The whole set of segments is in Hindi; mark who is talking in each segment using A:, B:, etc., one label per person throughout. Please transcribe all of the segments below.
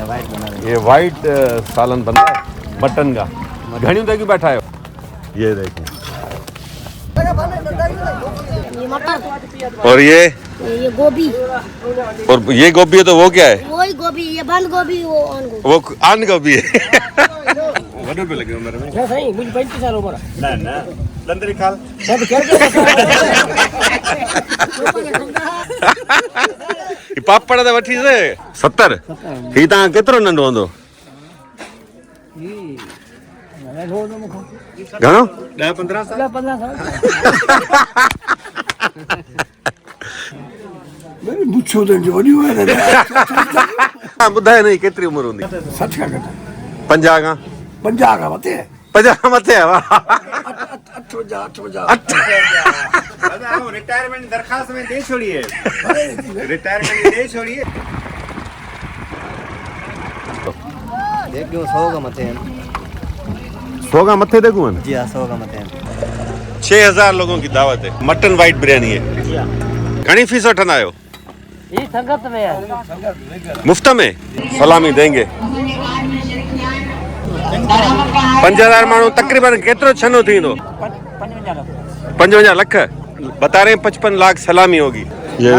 A: हैं, वाइट बना रहे हैं।
B: ये वाइट सालन बना है बटन का। घड़ी तक बैठा है। ये देखें।
C: ये मटर
B: और ये
C: गोभी,
B: और ये गोभी है तो वो क्या है?
C: वही गोभी, ये बंद गोभी, वो ऑन गोभी।
B: वो आन गोभी है।
A: वडो पे लगे उम्र में
D: ना सही मुझे 35 साल उम्र है।
A: ना ना लंदरी खाल
D: सब खेल के
B: ई पापड़ त वठी से 70 ही ता केतरो नंढो हूंदो घणो
A: 10-15 साल
D: 15 साल मेरी मुछो तो जो वडी हुआ है
B: हां बुधाए नहीं केतरी उम्र हुंदी
D: 60 का
B: 50 का
D: 50 का मते
B: 50 मथे है वाह
D: 58
A: दादा वो रिटायरमेंट दरखास्त में दे छोड़िए रिटायरमेंट दे छोड़िए देखियो 100 का मते हैं
B: 100 का मथे देखूं
A: जी हां 100 का मते हैं
B: 6000 लोगों की दावत है मटन वाइट बिरयानी है घणी फीस वठंदा आयो
D: ये संगत में है
B: मुफ्त में सलामी देंगे 5000 माण्हू तकरीबन केतिरो छनो थींदो 55 लाख बता रहे हैं 55 लाख सलामी होगी ये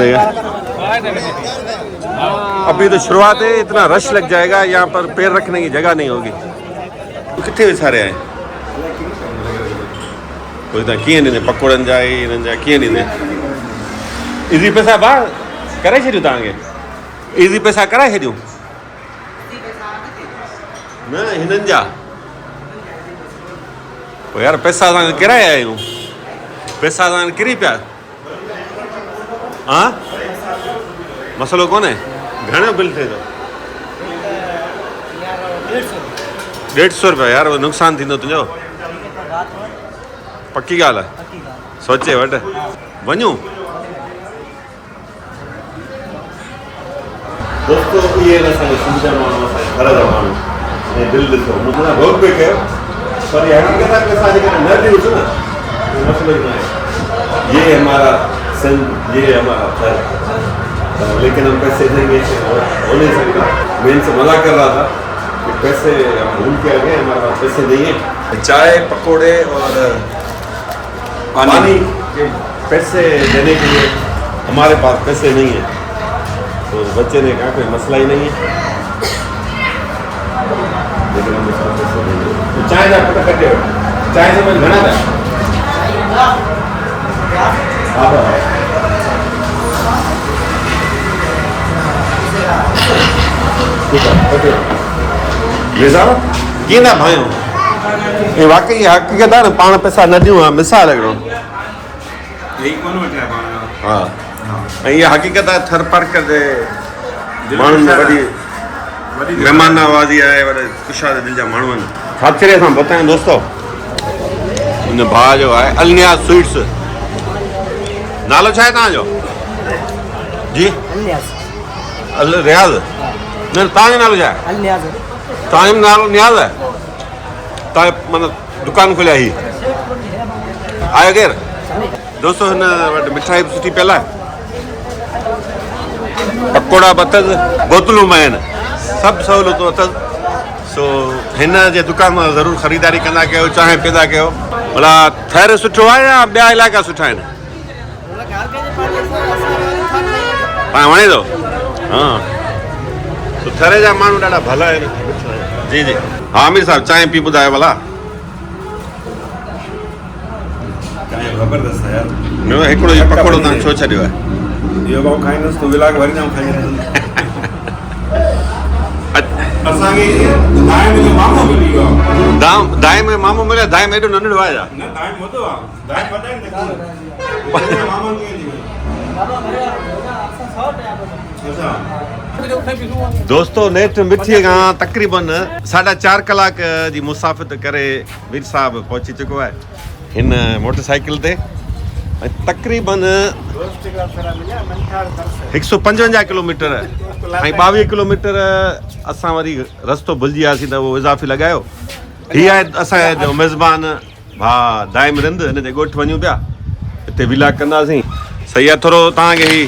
B: अभी तो शुरुआत है इतना रश लग जाएगा यहाँ पर पैर रखने की जगह नहीं होगी कितने विचारे आए कोई किए नहीं पकोड़न जा किए नहीं इजी पैसा बा करे छॾियूं तव्हांखे इजी पैसा कराए छॾियूं न हिननि जा पोइ यार पैसा असां किराए आया आहियूं पैसा असां किरी पिया हा मसलो कोन्हे घणो बिल थिए थो 150 रुपया यार नुक़सानु थींदो तुंहिंजो पक्की ॻाल्हि आहे सोचे वठ वञूं दोस्तों ये ना साले सुविधा मानो घर जा मानो ये दिल ॾिसो मुंहिंजा भोग पे कयो पर ये हकीकत है कि सारे न दी हुजे ना मसलो ही ना है ये हमारा सन ये हमारा घर लेकिन हम पैसे देंगे हो नहीं सकता मैं इनसे मना कर रहा था कि पैसे हम भूल के आ गए हमारे पास पैसे नहीं है चाय पकोड़े और पानी के पैसे देने के लिए हमारे पास पैसे नहीं है तो बच्चे ने कहा कोई मसला ही नहीं है लेकिन हम इसका पैसे देंगे तो चाय जा पता करते हो चाय से मैं घना था ये ना भाइयों ये वाकई हकीकत है ना पाण पैसा न ॾियूं आहे मिसाल हिकिड़ो
A: यही कौन वठा पाण
B: हा ऐं इहा हकीकत आहे थर पार्कर जे माण्हुनि में वॾी महिमान नवाज़ी आहे वॾे कुशाद दिलि जा माण्हू आहिनि साक्षरे सां बतायूं दोस्तो हिन भाउ जो आहे अलनियाज़ स्वीट्स नालो छा आहे तव्हांजो जी अल रियाज़ न तव्हांजो नालो छा आहे तव्हांजो नालो नियाज़ आहे तव्हां माना दुकानु खोलिया ही आयो केरु दोस्तों हिन वटि मिठाई बि सुठी पियल आहे पकोड़ा बि अथसि बोतलूं में आहिनि सभु सहूलियतूं अथसि सो हिन जे दुकान मां ज़रूरु ख़रीदारी कंदा कयो चांहि पैदा कयो भला थर सुठो आहे या ॿिया इलाइक़ा सुठा आहिनि पाण वणे थो हा थर जा माण्हू ॾाढा भला आहिनि जी जी हा आमिर साहब चांहि पी ॿुधायो भला
A: जबरदस्त है यार
B: नो हिकिड़ो इहो पकोड़ो तव्हां छो छॾियो आहे
A: इहो भाऊ खाईंदुसि तूं विलाक वरी जाम खाई असांखे दाए में मामो मिली वियो
B: दाए में मामो मिलियो दाए में एॾो नंढड़ो आहे छा
A: न दाए मोटो आहे दाए पता ही नहीं मामो
B: दोस्तों नेठ मिठीअ खां तक़रीबन 4.5 कलाक जी मुसाफ़ित करे वीर साहब पहुची चुको आहे हिन मोटरसाइकिल ते तक़रीबन 155 किलोमीटर ऐं 22 किलोमीटर असां वरी रस्तो भुलिजी वियासीं त उहो इज़ाफ़ी लॻायो हीअ आहे असांजो मेज़बान भाउ दाइम रिंद हिन जे ॻोठु वञूं पिया हिते विलाक कंदासीं सही आहे थोरो तव्हांखे ही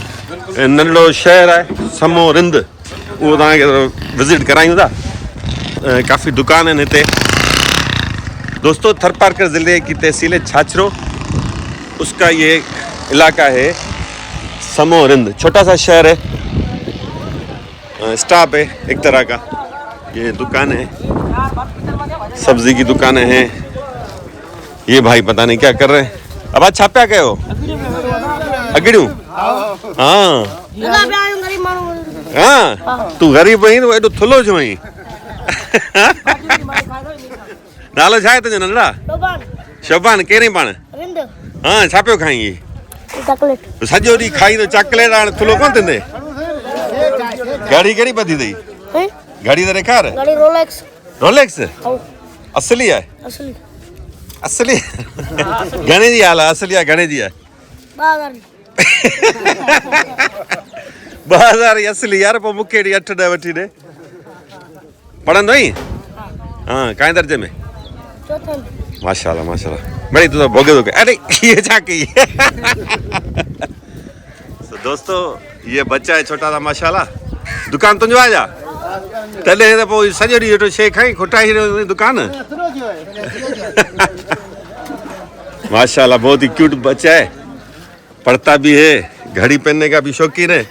B: नंढड़ो शहर आहे समो रिंद वो विजिट करायूं था। काफ़ी दुकान हैं हिते। दोस्तों थरपारकर ज़िले की तहसील है छाछरो, उसका ये इलाका है समोरिंद, छोटा सा शहर है, स्टॉप है एक तरह का। ये दुकान है, सब्जी की दुकानें हैं। ये भाई पता नहीं क्या कर रहे हैं। अब आज छाप्या क्या हो अगड़ियूं? हाँ हाँ, तू गरीब आहीं तो एॾो थुलो छो आहीं? नालो छा आहे तुंहिंजो नंढड़ा? शोभान। कहिड़ी पाण? हाँ, छा पियो खाईं?
C: चॉकलेट
B: सॼो ॾींहुं खाई तो चॉकलेट हाणे थुलो कोन थींदे? गाड़ी कहिड़ी ॿधी अथई? गाड़ी त ॾेखार।
C: गाड़ी रोलेक्स।
B: रोलेक्स असली आहे?
C: असली
B: असली घणे जी हाल आहे? असली आहे घणे जी आहे?
C: 2000
B: 2000 जी असली यार। पोइ मूंखे ॾी 8 ॾह वठी ॾे। पढ़ंदो आहीं? हाँ, काएं दर्जे में?
C: चौथे में।
B: माशाल्लाह माशाल्लाह। बड़ी तू तो भोगे तो अरे ये छा कई? तो दोस्तों ये बच्चा है छोटा सा माशाल्लाह। दुकान तुंहिंजो आहे छा? तॾहिं त पोइ सॼो ॾींहुं वेठो शइ खाई खुटाई दुकान। माशाल्लाह बहुत ही क्यूट बच्चा है, पढ़ता भी है, घड़ी पहनने का भी शौकीन है।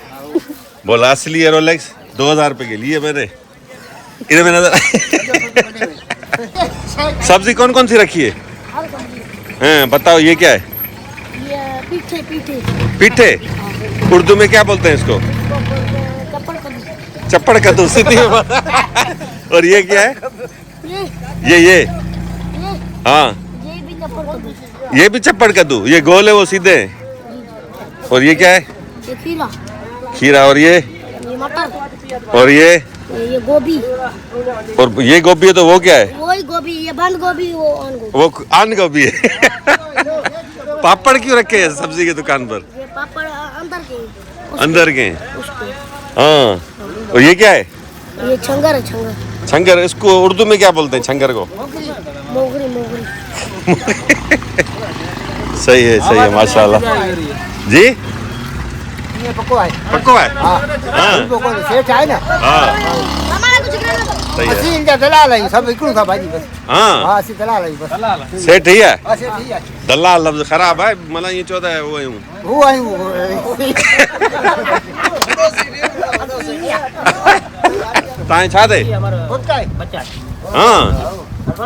B: बोला असली है रोलेक्स, 2000 रुपए के लिए मैंने इधर में नजर। सब्जी कौन कौन सी रखी है? हाँ बताओ, ये क्या है?
C: ये पीठे पीठे
B: पीठे उर्दू में क्या बोलते हैं इसको?
C: चप्पड़ कद्दू।
B: चप्पड़ कद्दू सीधी में बोल। और ये क्या है? ये हाँ,
C: ये भी चप्पड़ कद्दू।
B: ये भी चप्पड़ कद्दू। ये गोल है वो सीधे हैं। और ये क्या है?
C: ये खीरा।
B: खीरा। और ये
C: मटर।
B: और ये
C: गोभी।
B: और ये गोभी है तो वो क्या है?
C: वही गोभी, ये बंद गोभी, वो ऑन गोभी।
B: वो आन गोभी है। पापड़ क्यों रखे हैं सब्जी की दुकान पर?
C: ये पापड़
B: अंदर के हैं।
C: उसके।
B: हाँ। और ये क्या है?
C: ये छंगर है, छंगर।
B: छंगर। इसको उर्दू में क्या बोलते हैं छंगर को?
C: मोगरी मोगरी।
B: सही है माशाल्लाह जी।
D: ये पको है।
B: पक्को है?
D: हाँ
B: हाँ
D: पको सेठ है ना।
B: हाँ सही है।
D: असी इनका दलाल है, सब इकड़ू था भाजी बस।
B: हाँ
D: हाँ असी दलाल है बस।
B: सेठ ही है।
D: हाँ सेठ ही है।
B: दलाल लफ्ज खराब है, मतलब ये चौथा है वो हूँ।
D: वो आई हूँ।
B: ताएं छा दे? हाँ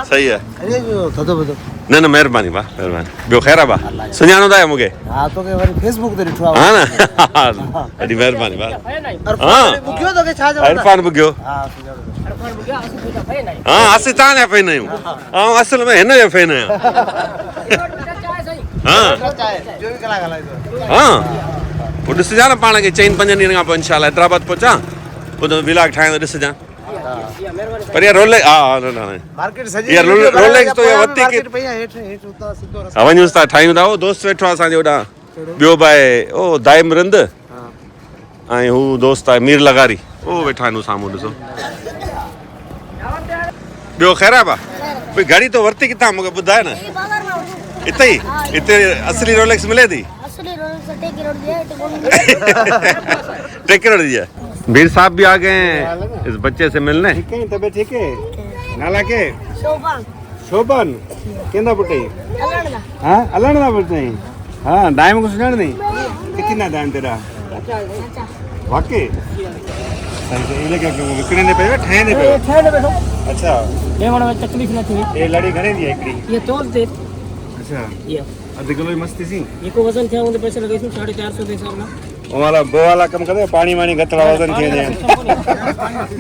B: सही है।
D: अरे जो थदो बदो।
B: न महिरबानी भाउ, महिरबानी। ॿियो ख़ैर आहे भाउ? सुञाणो था मूंखे?
D: हाँ तो के वरी फेसबुक ते ॾिठो
B: हा न। ॾाढी महिरबानी भाउ। हाँ
D: बुकियो तो के छा जो।
B: इरफान बुगियो।
D: हाँ
B: हाँ असीं तव्हांजा फैन आहियूं। ऐं असल में हिन जो फैन आहियां। हाँ
D: जो भी कला कला
B: हाँ पोइ ॾिसजां न पाण खे 4-5 ॾींहंनि खां पोइ इंशाल्लाह हैदराबाद पहुचां, पोइ त व्लॉग ठाहियां त ॾिसजां। पर यार रोलेक्स
D: मार्केट सजी
B: यार रोलेक्स तो ये वत्ती की
D: भैया हेठ हेठ उता सीधो रस्तो।
B: वञूंसि था, ठाहियूं था। उहो दोस्त वेठो आहे असांजो होॾां, ॿियो बि आहे ओ दाइमरिंद, ऐं हू दोस्त आहे मीर लगारी, उहो वेठा आहिनि साम्हूं। ॾिसो ॿियो ख़ैर आहे भाउ? भई घड़ी तो वरिती किथां मूंखे ॿुधाए न। हिते ई हिते असली रोलेक्स मिले थी?
C: असली रोलेक्स टेकी रोड दिया है,
B: टेकरोड जी है। मीर साहब भी आ गए हैं इस बच्चे से मिलने।
A: ठीक है, तबीयत ठीक है? नाला के?
C: शोभान।
A: शोभन केंदा पुटे?
C: अलगड़ा।
A: हाँ अलण दा पुटे। हाँ दाइम को सुञाण नहीं? कितना दाइम तेरा? वाकई इले क्या विकणे ने पे ठाए ने पे?
D: ठहर बैठो।
A: अच्छा
D: ये मन में तकलीफ न थी।
A: ये लड़ी घणे दी है एकड़ी?
D: ये तोल दे।
A: अच्छा
D: ये
A: अध किलो मस्ती सी।
D: ये को वजन थे उनके पैसे लगे इसमें 450 के हिसाब ना।
A: हमारा बो वाला कम करे, पानी वानी गतड़ा वजन थे ने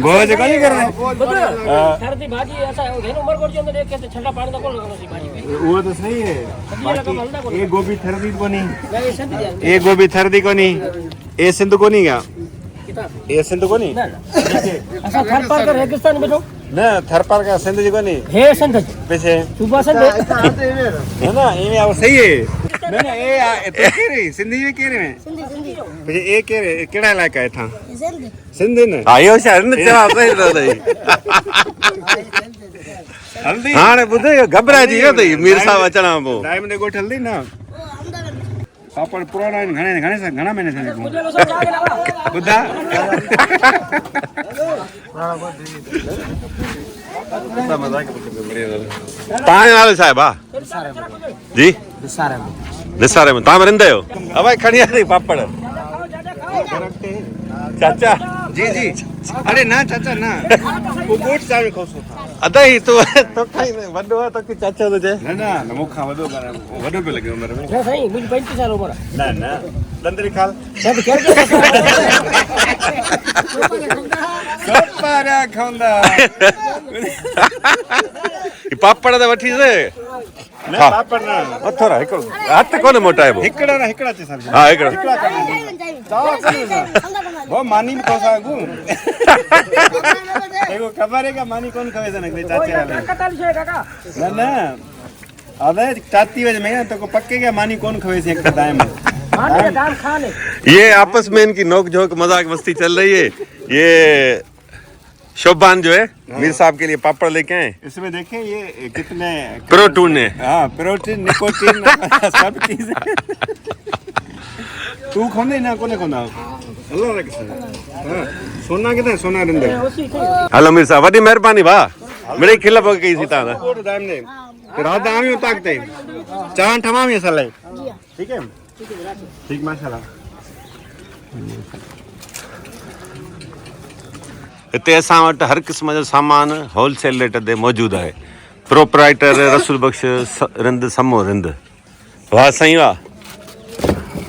A: बो जे कोनी करने।
D: सरदी भाजी ऐसा है घेनो उमर कोड जो अंदर देख के ठंडा पानी दा कोन लगनो सी भाजी में।
A: वो तो सही है। बाकी ये गोभी थरदी कोनी?
D: नहीं सदी दे।
A: ये गोभी थरदी कोनी? ए सिंध कोनी क्या? ये सिंध कोनी?
D: ऐसा थर पर कर रेगिस्तान में बैठो।
A: न थरपार का सिंध जी कोनी?
D: हे संत
A: पीछे
D: सुबह संत
A: है ना, ये अब सही है। नहीं नहीं ये तो कह रही सिंधी में कह रहे हैं।
C: सिंधी सिंधी
A: पीछे ये कह रहे केड़ा इलाका है था?
C: सिंध।
A: सिंध न
B: आयो शहर न जवाब सही अथई।
A: हल्दी
B: हाणे ॿुधो घबराइजी वियो अथई मीर साहब अचण खां पोइ।
A: टाइम दे गोठ हल्दी ना। पापड़ पुराना घणा महीने थिया
D: मुझे लो सब जाके लावा
A: ॿुधा
B: तव्हांजो नालो छा आहे भाउ जी निसारे में तव्हां रहंदा आहियो अवाई खणी आई पापड़ चाचा
A: जी जी अरे ना चाचा ना वो गोट चावे खोसो था
B: अदई तू तो खाई वॾो आहे तो की चाचा तो चए
A: ना ना न मूंखां वॾो पे लॻे उमिरि में
D: ना सही मुझे 35 साल उम्र है
A: न न दंदरी खाल
D: सब खेल के
A: सपारा खाऊंदा
B: पापड़ त वठी से
A: न पापड़ न
B: अथोरा हिकिड़ो हथ कोन मोटाइबो
A: हिकिड़ा न हिकिड़ा चे सब
B: हा हिकिड़ो
A: वो मानी में कोसा गु एगो खबर है का मानी कौन खवे सन के चाचे वाले
D: कताल छे काका
A: न न अबे चाती वज में तो को पक्के का मानी कौन खवे से एक दाएं में
D: मान के दाम खाने
B: ये आपस में इनकी नोक झोंक मजाक मस्ती चल रही है ये शोभान जो है मीर साहब के लिए पापड़ लेके आए
A: इसमें देखें ये कितने
B: प्रोटीन है
A: हाँ प्रोटीन निकोटीन सब चीज तू खोने ना कोने खोना अल्लाह रे किसे हां सोना किथे सोना रिंदे
B: हेलो मीर साहब वडी मेहरबानी भा मेरे खिलाफ कई सी ता
A: कोट टाइम ने रात आमी ताकते चान ठमामी असले ठीक है ठीक माशाल्लाह
B: हिते असां वटि हर क़िस्म जो सामान होलसेल रेट ते मौजूदु आहे प्रोपराइटर रसूल बख्श रिंद समो रिंद वाह सही वाह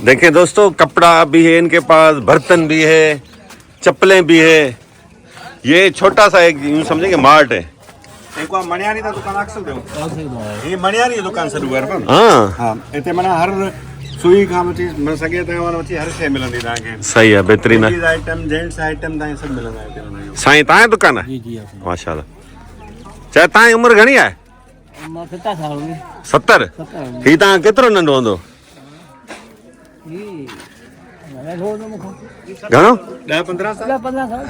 B: देखिए दोस्तों कपड़ा भी है इनके पास बर्तन भी है चप्पलें भी है ये छोटा सा एक यूं समझेंगे मार्ट है
A: एक बार मणियारी दा दुकान अक्सर दो ये मणियारी की दुकान से दुआर पर
B: हाँ
A: हां इते मना हर सुई खां वठी मन सके त वन वठी हर शइ मिलंदी तव्हांखे
B: सही है बेहतरीन है
A: आइटम जेंट्स आइटम ताईं सभु मिलंदा हिते
B: साईं तव्हांजी दुकान आहे माशाल्लाह चाहे तव्हांजी उमिरि घणी आहे
D: मैं 70 साल हो गए
B: 70 ही तव्हां केतिरो नंढो हूंदो
D: मैं रोज में खा
B: घणो
A: 10-15 साल
D: 15 साल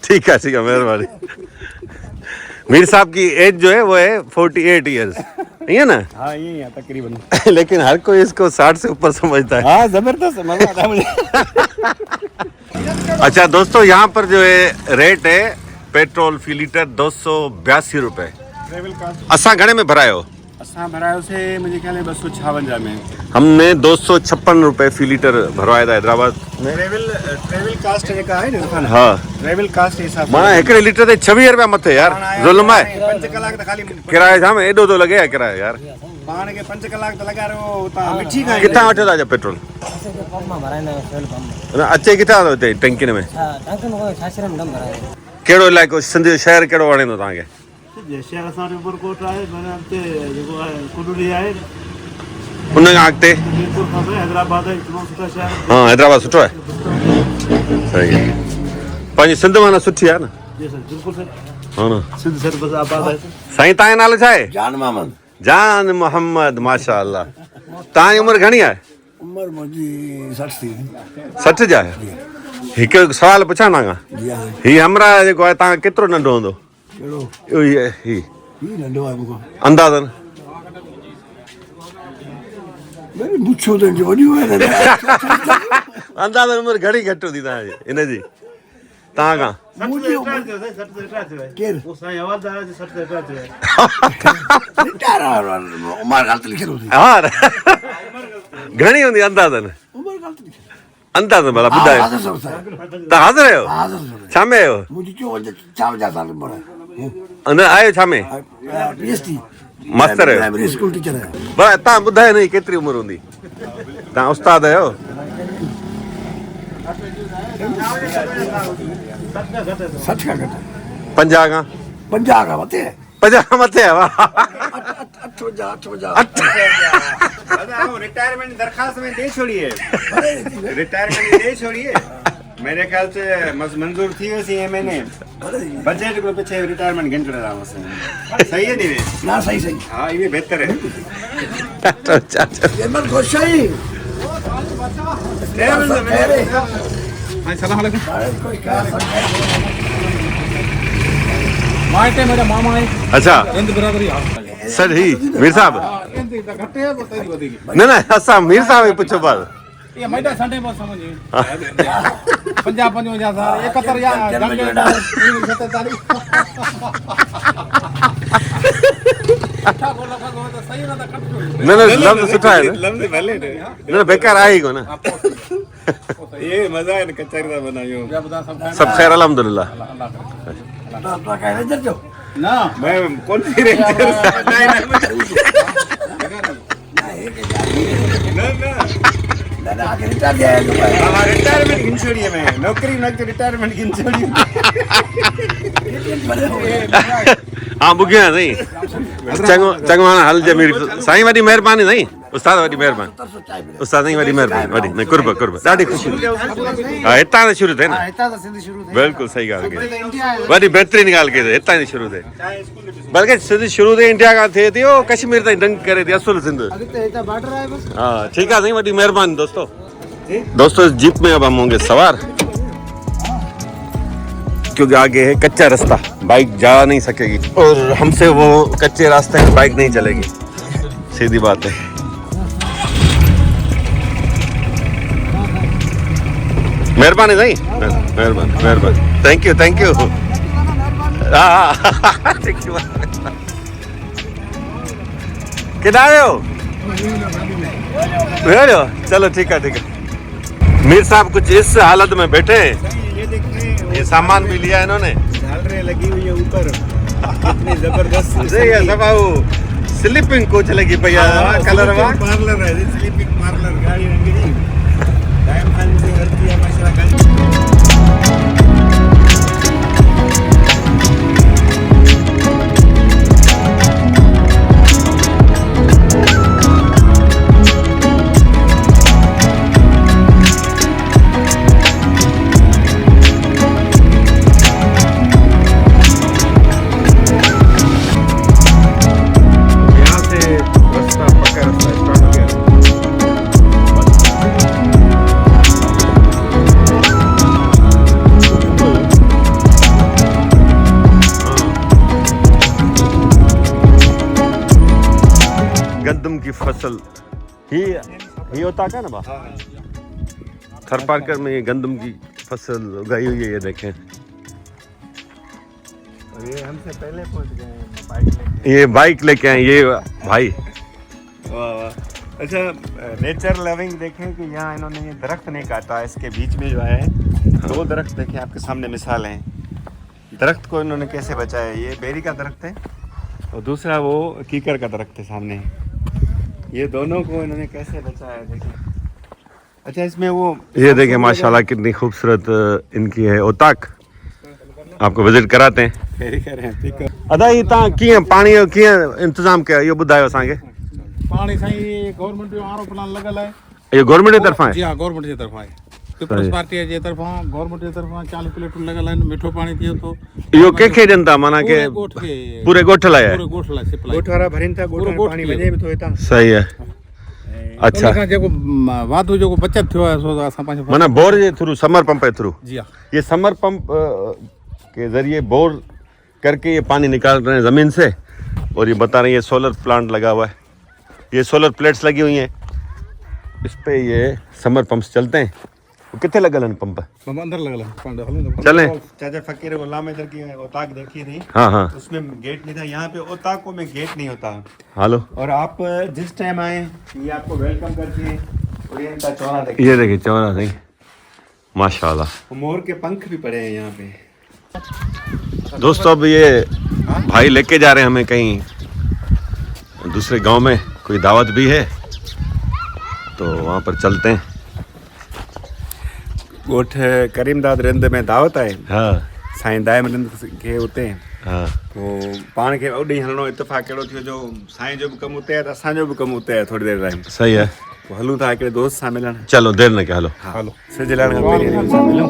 B: ठीक है मेहरबानी मीर साहब की एज जो है वो है 48 इयर्स ये ना
A: हाँ यही है तकरीबन
B: लेकिन हर कोई इसको 60 से ऊपर समझता है
A: हाँ जबरदस्त मजा आता है मुझे
B: अच्छा दोस्तों यहाँ पर जो है रेट है पेट्रोल फी लीटर 282 रुपए
A: ट्रेवल कास्ट
B: असां घणे में भरायो
A: असां भरायो से मुझे ख्याल है 256 में
B: हमने 256 रुपए फी लीटर भरवाया था हैदराबाद में
A: ट्रेवल कास्ट जेका है न
B: हाँ
A: ट्रेवल कास्ट जे हिसाब
B: माना हिकिड़े लीटर ते 26 रुपया मथे यार ज़ुल्म आहे
A: 5 कलाक त खाली
B: किरायो जाम एॾो थो लॻे किरायो यार
A: पाण खे 5 कलाक त लॻा रहो उतां मिठी खाई
B: किथां वठो था पेट्रोल
D: पंप में भराए ना सेल पंप
B: न अचे किथां थो हिते टंकिन में
D: टंकन को छाछरम दम भराए
B: कहिड़ो इलाइक़ो सिंध जो शहर कहिड़ो वणंदो तव्हांखे
A: शहर असांजो उपरकोट आहे माना हिते जेको आहे कुडुरी आहे
B: उन खां अॻिते
A: बिल्कुलु खबर हैदराबाद आहे तमामु सुठा शहर
B: हाँ हैदराबाद सुठो आहे सही आहे पंहिंजी सिंध माना सुठी आहे न
A: जी सर बिल्कुलु सर
B: हा न
A: सिंध सर बस आबाद आहे
B: साईं तव्हांजो नालो छा आहे
E: जान मोहम्मद
B: मोहम्मद माशाअल्लाह तव्हांजी उमिरि घणी आहे
E: उम्र मुंहिंजी 60 थी
B: 60 जा आहे हिकु सवाल पुछां तव्हां
E: जी हा
B: हीउ हमरा जेको आहे तव्हां केतिरो नंढो हूंदो
E: कहिड़ो
B: ही
E: ही नंढो आहे मूंखां
B: अंदाज़न
E: मेरी मुछो त वॾियूं आहिनि
B: अंदाज़न उमिरि घणी घटि हूंदी तव्हांजी हिनजी तव्हां खां
E: मुंहिंजी उमिरि केरु
A: वो साईं हवालदार जे 60 आहे
E: रिटायर उमिरि ग़लति लिखियलु हुई
B: हा घणी हूंदी अंदाज़न
E: उमिरि ग़लति लिखियलु
B: अंदाज़न भला ॿुधायो
E: हाज़िर सभु साईं
B: तव्हां हाज़िर आहियो
E: हाज़िर सभु
B: छा में आहियो
E: मुंहिंजी 54 साल उमिरि
B: न आहियो छा में
E: आहे पीएचडी
B: मास्टर आहियो
E: प्राइमरी स्कूल टीचर आहे
B: भला तव्हां ॿुधायो न केतिरी उमिरि हूंदी तव्हां उस्ताद आहियो
E: 60 खां घटि
B: 50 खां
E: 50 खां मथे
B: 50 खां मथे आहे वाह
E: 58
A: दादा वो रिटायरमेंट दरखास्त में दे छोड़िए रिटायरमेंट दे छोड़िए मेरे ख्याल से मंजूर थी वैसी है मैंने बजट को पीछे रिटायरमेंट घंटे रहा हूं सही है दीवे
E: ना सही सही
A: हां ये बेहतर है
E: ये मत गोशाई
A: अस्सलाम वालेकुम
E: कोई का
D: मायटे मेरा मामा है
B: अच्छा
D: इंद बराबरी
B: सर ही मीर साहब न न असां मीर साहब खे पुछो बस
F: ये मैदा संडे बस समझिए 50 जा 71 या जंग 77 अच्छा बोला तो सही ना कट
B: न न लफ्ज़ सुठा है न
A: लम्बे भले ने
B: न बेकार आहे को न
A: ये मजा है कचौरी का बनायो
B: सब खैर अल्हम्दुलिल्लाह
E: तो कह रहे जो
F: ना
A: मैं कौन सी रेंजर नहीं
E: ना आगे रिटायर दिया है
A: हमारा रिटायरमेंट गिन छोड़िए मैं नौकरी न के रिटायरमेंट गिन छोड़िए
B: हाँ बुगिया नहीं चंगो चंगो हल जमीर साईं वॾी महिरबानी नहीं उस्ताद वॾी महिरबानी उस्ताद नहीं वॾी महिरबानी वॾी न कुर्ब कुर्ब ॾाढी ख़ुशी हा हितां त शुरू थिए न बिल्कुलु सही ॻाल्हि कई वॾी बहितरीन ॻाल्हि कई हितां ई शुरू थिए बल्कि सिंध शुरू थिए इंडिया खां थिए थी कश्मीर ताईं दंग करे थी असुल सिंध हाँ ठीकु आहे साईं वॾी महिरबानी दोस्तों दोस्तों इस जीप में अब हम होंगे सवार क्योंकि आगे है कच्चा रास्ता बाइक जा नहीं सकेगी और हमसे वो कच्चे रास्ते में बाइक नहीं चलेगी सीधी बात है मेहरबानी नहीं मेहरबानी मेहरबानी thank you thank you thank you किधर आए हो चलो ठीक है मीर साहब कुछ इस हालत में बैठे हैं ये सामान भी लिया इन्होंने
A: झालरें लगी हुई है ऊपर इतनी जबरदस्त
B: सब स्लीपिंग कोच लगी भैया कलर
A: पार्लर है स्लीपिंग पार्लर गाड़ी रंगी टाइम खान से करती है माशाल्लाह
B: गंदम की फसल ही होता क्या ना बा थर पार्कर में ये गंदम की फसल उगाई हुई है ये देखें
A: और ये हमसे पहले पहुंच गए हैं बाइक लेके
B: ये बाइक लेके आए ये भाई
A: वाह वाह अच्छा नेचर लविंग देखें कि यहाँ इन्होंने ये दरख्त नहीं काटा इसके बीच में जो है दो दरख्त देखें आपके सामने मिसाल हैं दरख्त को इन्होंने कैसे बचाया ये बेरी का दरख्त है और दूसरा वो कीकर का दरख्त है सामने ये दोनों को इन्होंने कैसे बचाया देखिए अच्छा इसमें वो
B: ये देखें माशाल्लाह कितनी खूबसूरत इनकी है ओताक आपको विजिट कराते हैं
A: फेरी कर रहे हैं ठीक है
B: अदा ये तव्हां कीअं पाणी जो कीअं इंतज़ाम कयो इहो ॿुधायो असांखे
F: पानी साईं गवर्नमेंट जो आरो प्लान लगल है
B: इहो गवर्नमेंट जी तरफ़ां
F: जी
B: आहे
F: हाँ गवर्नमेंट जी तरफा है पीपल्स पार्टी जे तरफा गवर्नमेंट जे तरफा 40 प्लेटूं लगल आहिनि मिठो पानी थिए थो
B: इहो कंहिंखे ॾियनि था माना के
F: गोठ के
B: पूरे ॻोठ लाइ आहे
F: पूरे गोठ लाइ सप्लाई
A: गोठ वारा भरनि था गोठ में
F: गोठ
A: पानी
F: खे।
A: वञे बि थो हितां
B: सही है अच्छा
F: उनखां जेको वाधो जेको बचत थियो आहे सो असां पंहिंजो
B: माना बोर जे थ्रू समर पंप के थ्रू
F: जी हाँ
B: ये समर पंप के जरिए बोर करके ये पानी निकाल रहे हैं ज़मीन से और ये बता रहे हैं ये सोलर प्लांट लगा हुआ है ये सोलर प्लेट्स लगी हुई हैं इस पे ये समर पंप्स चलते हैं वो कितने लगल हैं पंप
F: हम अंदर लगल है
B: चलें
A: चाचा फकीर गुलाम इधर की ओताक देखी थी
B: हाँ हाँ
A: उसमें गेट नहीं था यहाँ पे ओताकों में गेट नहीं होता
B: हेलो
A: और आप जिस टाइम आए ये आपको वेलकम करके और ये इनका चौरा देखिए
B: ये देखिए चौरा सही माशाल्लाह
A: मोर के पंख भी पड़े हैं यहाँ पे
B: दोस्तों अब ये भाई लेके जा रहे हैं हमें कहीं दूसरे गांव में कोई दावत भी है तो वहाँ पर चलते हैं
A: गोठ करीमदाद रिंद में दावत आहे
B: हाँ
A: साईं दाइम रिंद खे उते
B: हाँ
A: पोइ पाण खे ओॾे हलणो इतफ़ाक़ कहिड़ो थियो जो साईं जो बि कमु उते आहे त असांजो बि कमु उते आहे थोरी देरि टाइम
B: सही है
A: पोइ हलूं था हिकिड़े दोस्त सां मिलणु
B: चलो देर न क्या हलो
A: हलो सिज लहण खां पहिरीं हिन सां मिलूं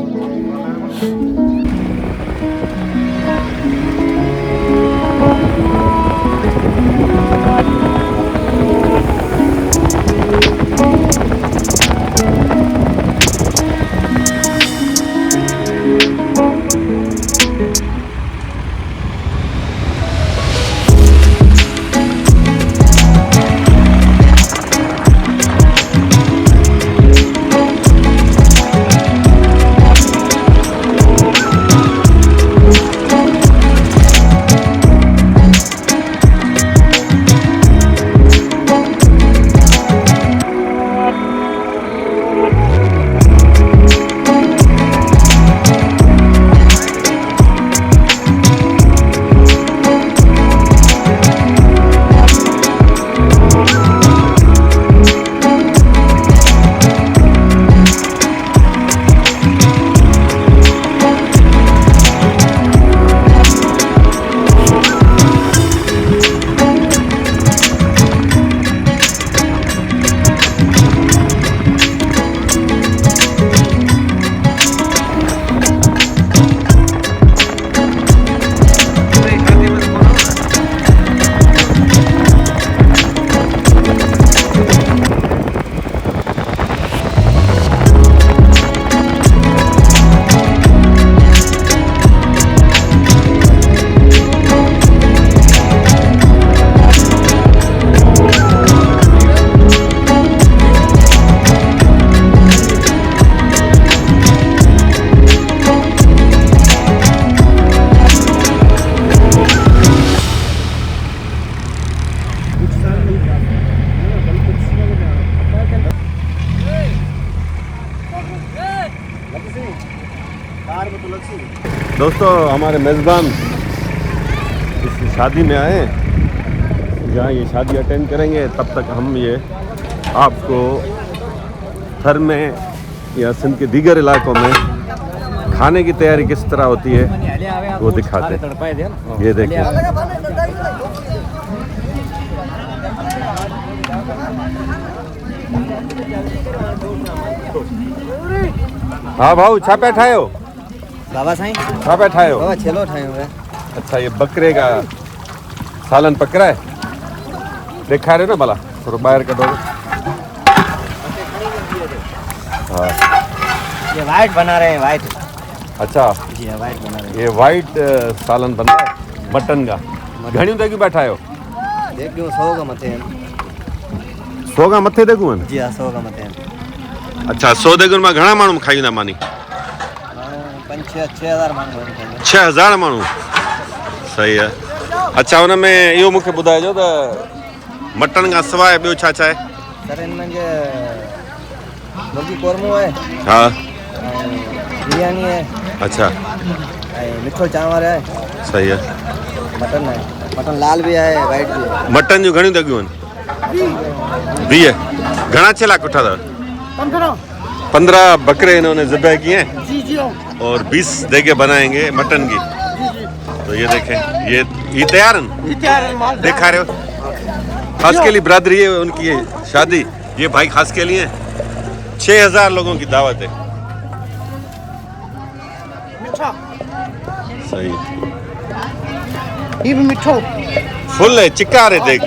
B: दोस्तों हमारे मेज़बान इस शादी में आए हैं, जहाँ ये शादी अटेंड करेंगे। तब तक हम ये आपको थर में या सिंध के दीगर इलाकों में खाने की तैयारी किस तरह होती है वो दिखाते हैं। ये देखिए, हाँ भाऊ छा पे ठायो
G: बाबा साईं
B: छा पे ठायो?
G: बाबा छेलो ठाहियो है।
B: अच्छा, ये बकरे का सालन पकड़ा है, दिखा रहे हो ना भला, थोड़ा बाहर कटो। हाँ,
G: ये वाइट बना रहे हैं, वाइट।
B: अच्छा
G: जी हाँ, वाइट बना रहे हैं।
B: ये वाइट सालन बन रहा है मटन का। घणी तक बैठा हो?
G: देख लो 100 का मथे हैं।
B: 100 का मथे देखूं?
G: जी हाँ, 100 का मथे हैं।
B: अच्छा, 100 देखूं में घणा माण्हू खाई ना मानी?
G: 5-6 हज़ार माण्हू आहिनि।
B: 6000 माण्हू, सही है। अच्छा, हुन में इहो मूंखे ॿुधाइजो त मटन खां सवाइ ॿियो छा छा आहे?
G: सर इनमें जे मुर्गी कोरमो है,
B: हाँ,
G: बिरयानी है,
B: अच्छा,
G: मिठो चांवर है,
B: सही है।
G: मटन है, मटन लाल भी है, वाइट भी है।
B: मटन जूं घणियूं दगियूं आहिनि? 20। घणा चेला कोठा अथव? 15 बकरे इन्होंने ज़िबह किए हैं
D: जी
B: और 20 देगे बनाएंगे मटन की। तो ये देखें, ये तैयार हैं, दिखा रहे हो? खास के लिए बिरादरी है उनकी ये शादी, ये भाई खास के लिए 6000 लोगों की दावत है। सही,
D: ये भी मिठो
B: फुल है, चिक्कार है देख।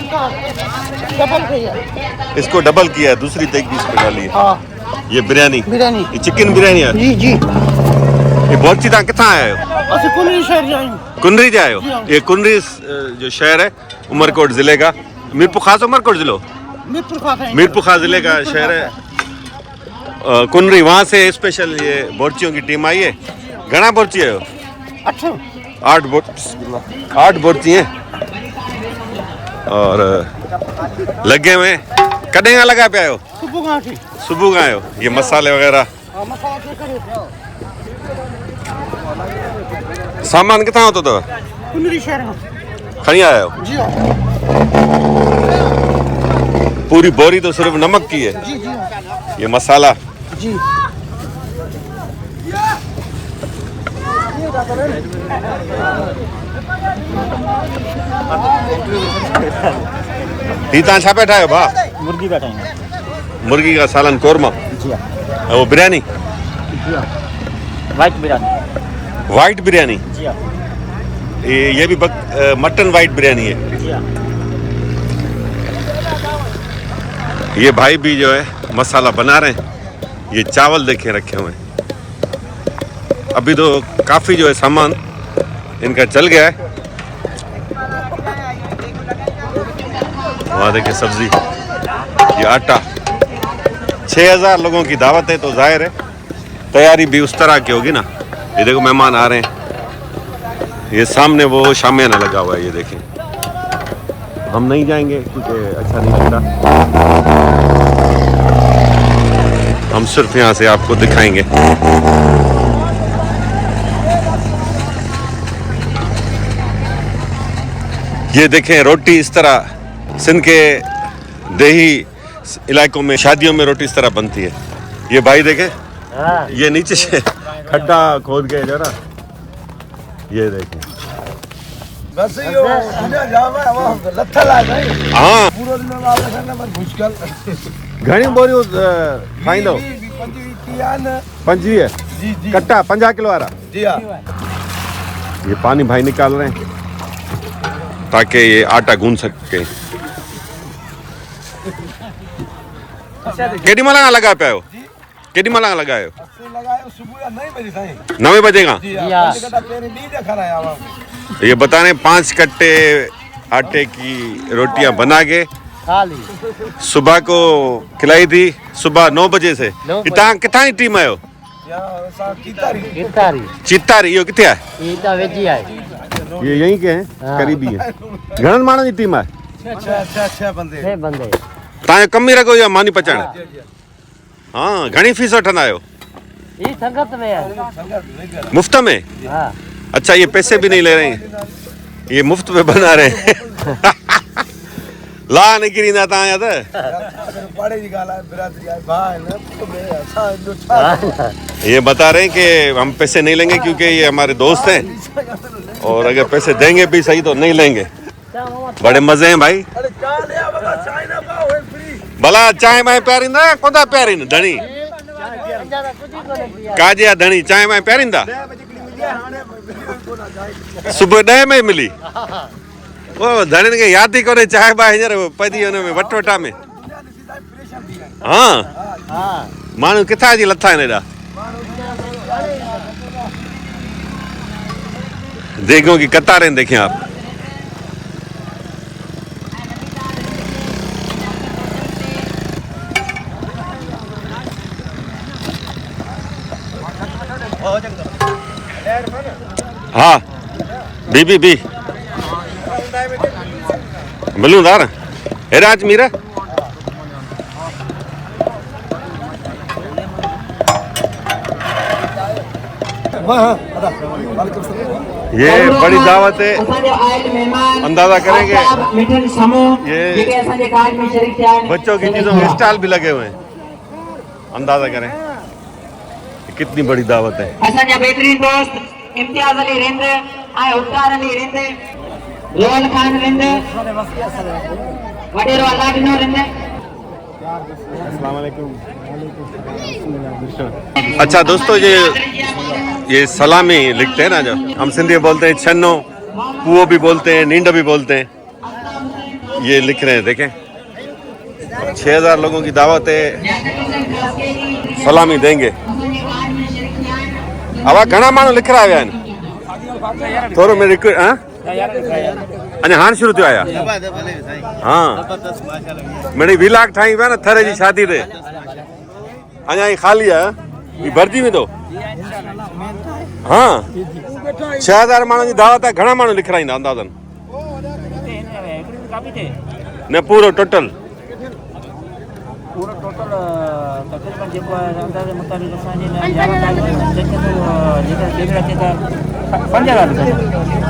D: डबल है।
B: इसको डबल किया है, दूसरी देख भी इसमें डाली है।
D: हाँ,
B: ये बिरयानी, ये चिकन बिरयानी है।
D: जी जी।
B: ये बोलची तव्हां किथां आया आहियो?
D: असि कुनरी शहर जा आहियूं।
B: कुनरी जा आयो?
D: जी हाँ।
B: ये कुनरी जो शहर है उमरकोट जिले का, मीरपुर खास उमरकोट जिलो,
D: मीरपुर खास है।
B: मीरपुर खास जिले का शहर है कुनरी। वहाँ से स्पेशल ये बोर्चियों की टीम आई है। घना बोर्ची है?
D: अच्छा,
B: 8 बोर्ची हैं और लगे हुए। कॾहिं खां लगा पे आयो?
D: सुबह खां थी।
B: सुबह खां आयो? ये मसाले वगैरह
D: मसाला चेक करो।
B: सामान किथां होतो अथव?
D: कुनरी शहर में।
B: खणी आया हो?
D: जी हाँ।
B: पूरी बोरी तो सिर्फ नमक की है।
D: जी जी
B: ये मसाला
D: जी।
B: ही तव्हां छा पिया ठाहियो भाउ?
G: मुर्गी बैठा है।
B: मुर्गी का सालन कोरमा
G: जी हाँ,
B: और वो बिरयानी,
G: वाइट बिरयानी।
B: वाइट बिरयानी।
G: जी हाँ,
B: ये भी मटन वाइट बिरयानी है।
G: जी हाँ।
B: ये भाई भी जो है मसाला बना रहे हैं। ये चावल देखे रखे हुए हैं। अभी तो काफ़ी जो है सामान इनका चल गया है। वहाँ देखिए सब्जी, ये आटा। 6000 लोगों की दावत है तो जाहिर है तैयारी भी उस तरह की होगी ना। ये देखो मेहमान आ रहे हैं। ये सामने वो शामियाना लगा हुआ है, ये देखें। हम नहीं जाएंगे क्योंकि अच्छा नहीं लगता। हम सिर्फ यहाँ से आपको दिखाएंगे। ये देखें रोटी इस तरह, सिंध के देही इलाकों में शादियों में रोटी इस तरह बनती है। ये भाई देखें, ये नीचे से खड्डा खोद गए जरा, ये देखें।
E: बस यो दुनिया जावे अब लथल आ गई।
B: हाँ,
E: पूरो दिन वाले से न मुश्किल।
B: घणी बोरियूं खाईंदो? 25
E: जी जी
B: कट्टा 50 किलो वाला।
E: जी हाँ।
B: ये पानी भाई निकाल रहे हैं ताकि ये आटा गूंद सके। केडी मला लगा पे आयो? केडी मला लगायो?
E: लगायो सुबह या 9 बजे साईं।
B: 9 बजे का?
E: जी हाँ। पेरे दी देखा रहा है आवाम।
B: ये बताने 5 कट्टे आटे की रोटियां बना के सुबह को खिलाई थी, सुबह 9 बजे से। कितना ही टीम आयो? चित्तारी यो किथे है? ये यहीं के हैं, करीबी है। घणन माण्हुनि जी टीम आहे?
E: 6 बंदे।
B: तव्हांजो कम ई रखो या मानी पचाइण? हाँ, घणी फीस वठंदा आहियो?
G: ये संगत में है।
B: मुफ्त में?
G: हाँ।
B: अच्छा, ये पैसे भी नहीं ले रहे हैं, ये मुफ्त में बना रहे हैं। ला निकरी ना ता याद
E: पाड़े जी गाला बिरादरी है भाई ना तो अच्छा जो
B: ये बता रहे हैं कि हम पैसे नहीं लेंगे क्योंकि ये हमारे दोस्त हैं, और अगर पैसे देंगे भी सही तो नहीं लेंगे। बड़े मजे हैं भाई।
E: अरे चाय ले आ बाबा, चाय ना पाओ है फ्री।
B: भला चाय मैं प्यारिंदा कोदा प्यारिन धणी काजिया धणी चाय मैं प्यारिंदा सुबह 9 में मिली। वो धणी के याद ही कोने चाय बा हींअर पदी हुन में वटवटा में। हाँ माण्हू किथां जी लथा आहिनि एॾा। देगों की कतारें देखें आप। हाँ बी मिलूं दार हेरा आज मीरा ये बड़ी दावत है, अंदाजा करेंगे ये बच्चों की चीजों के स्टॉल भी लगे हुए हैं, अंदाजा करें कितनी बड़ी दावत है।
H: असांजा बेहतरीन दोस्त इम्तियाज अली रिंद ऐं उतार अली रिंद, रोहन खान रिंद, वडेरो अलाडिनो रिंद।
B: अच्छा दोस्तों, ये सलामी लिखते हैं ना, जो हम सिंधी में बोलते हैं छन्नो, पुओ भी बोलते हैं, नींद भी बोलते हैं, ये लिख रहे हैं देखें। 6000 लोगों की दावत है, सलामी देंगे। अब घना माण्हू लिख रहा है थोरो में रिक्वेस्ट अञा हाणे शुरू थियो आया। हाँ मिड़ी विलाक ठाही पिया न थर जी शादी ते, अञा ही ख़ाली आहे, ही भरिजी वेंदो। हाँ 6000 माण्हुनि जी दावत आहे, घणा माण्हू लिखाईंदा अंदाज़न? न पूरो टोटल
D: तकरीबन जेको आहे अंदाज़े मुताबिक़ असांजे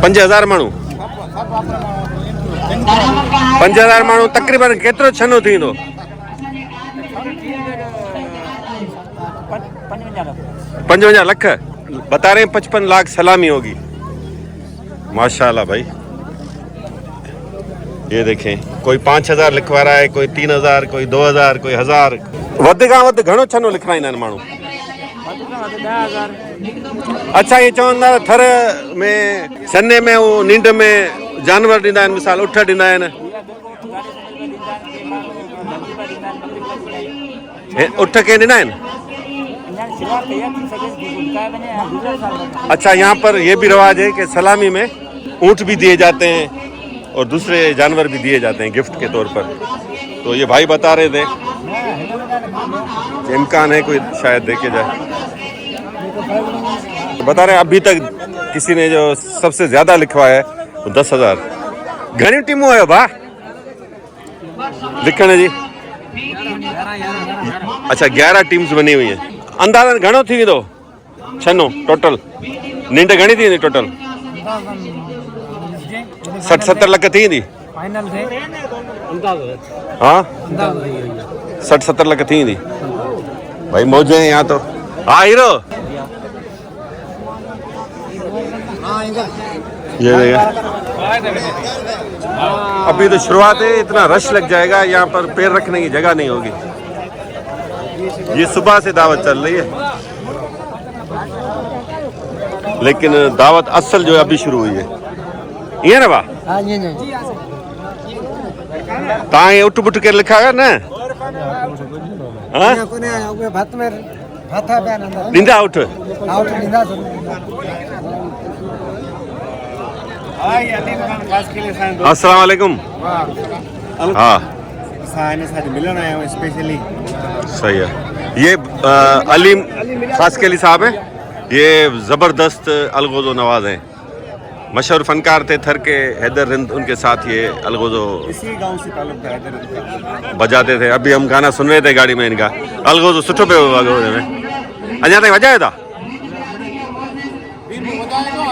B: 5000 माण्हू 5000 माण्हू तकरीबन केतिरो छनो थींदो? 55 लाख बता रहे हैं। 55 लाख सलामी होगी। माशाल्लाह भाई, ये देखें, कोई 5000 लिखवा रहा है, कोई 3000, कोई 2000, कोई 1000। वध खां वध घणो छनो लिखाईंदा आहिनि माण्हू? अच्छा, ये चवंदा थर में सन्ने में वो नींद में जानवर ॾींदा आहिनि, मिसाल उठ ॾींदा आहिनि, उठ खे ॾींदा आहिनि? अच्छा, यहाँ पर ये भी रिवाज है कि सलामी में ऊँट भी दिए जाते हैं और दूसरे जानवर भी दिए जाते हैं गिफ्ट के तौर पर। तो ये भाई बता रहे थे इम्कान है कोई शायद देखे जाए। बता रहे अभी तक किसी ने जो सबसे ज्यादा लिखवाया है वो 10,000। घनी टीमों है भा लिखने जी? अच्छा 11 टीम्स बनी हुई हैं। अंदाज़न घणो थी वेंदो छनो टोटल? नींद घणी थी वेंदी टोटल? 60-70 लख थी वेंदी? हाँ 60-70 लख थी वेंदी भाई। मौज है यहाँ तो। हाँ हीरो, ये देखा, अभी तो शुरुआत है, इतना रश लग जाएगा, यहाँ पर पैर रखने की जगह नहीं होगी। ये सुबह से दावत चल रही है, लेकिन दावत असल जो है अभी शुरू हुई है। ये ना बा ता ये उठ बुट के लिखा है ना? हाँ नींदा उठ। अस्सलाम वालेकुम। हाँ
A: मिलन आया हूँ स्पेशली।
B: सही है। ये अलीम खासकेली साहब हैं, ये ज़बरदस्त अलगोज़ो नवाज हैं, मशहूर फनकार थे थर के, हैदर रिंद उनके साथ ये अलगोज़ो
A: इसी गांव से ताल्लुक है, हैदर रिंद
B: बजाते थे। अभी हम गाना सुन रहे थे गाड़ी में इनका। अलगोज़ो सुठो पे अलगोज़ो में अञा ताईं वॼायो था
F: बीर में वॼाए थो,